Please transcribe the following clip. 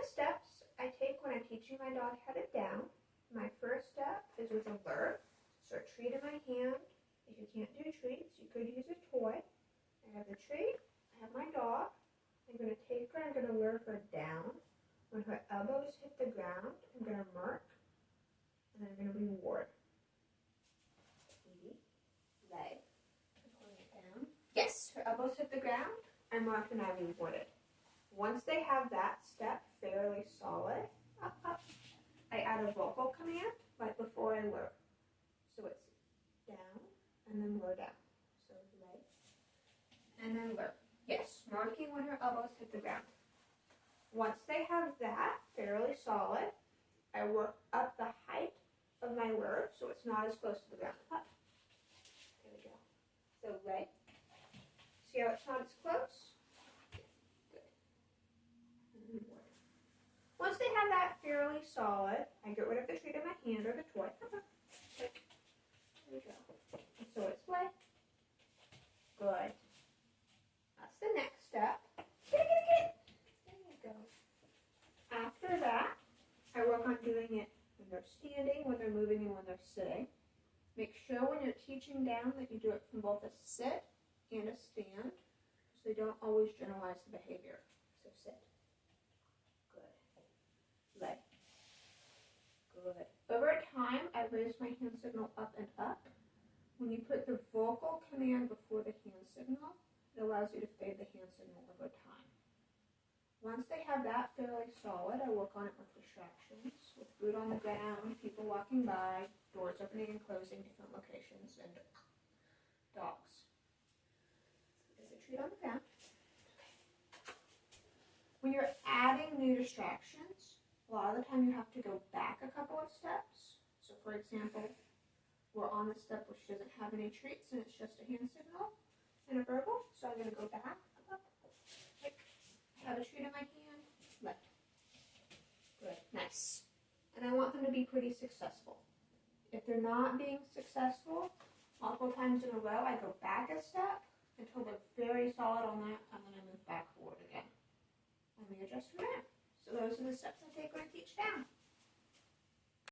the steps I take when I'm teaching my dog how to down. My first step is with a lure. So a treat in my hand. If you can't do treats, you could use a toy. I have the treat, I have my dog. I'm going to take her, I'm going to lure her down. When her elbows hit the ground, I'm going to mark, and then I'm going to reward. Easy. Leg. I'm pulling it down. Yes, her elbows hit the ground, I mark and I reward it. Once they have that step fairly solid, up, up, I add a vocal command right before I lure. So it's down, and then lure down. So leg, and then lure. Yes, marking when her elbows hit the ground. Once they have that fairly solid, I work up the height of my lure so it's not as close to the ground. Up. There we go. So leg. See how it's not as close? Good. Once they have that fairly solid, I get rid of the treat in my hand or the toy. There we go. And so it's leg. Good. That's the next step. Get. There you go. After that, I work on doing it when they're standing, when they're moving, and when they're sitting. Make sure when you're teaching down that you do it from both a sit and a stand, so they don't always generalize the behavior. So sit. Good. Leg. Good. Over time, I raise my hand signal up and up. When you put the vocal command before the hand signal, it allows you to fade the hand signal over time. Once they have that fairly solid, I work on it with distractions, with food on the ground, people walking by, doors opening and closing, different locations, and dogs. There's a treat on the ground. When you're adding new distractions, a lot of the time you have to go back a couple of steps. So for example, we're on the step where she doesn't have any treats and it's just a hand signal and a verbal. So I'm going to go back, up, like, have a treat in my hand, left. Good, nice. And I want them to be pretty successful. If they're not being successful, multiple times in a row, I go back a step until they're very solid on that, and then I move back forward again. And we adjust from there. So those are the steps I take when I teach down.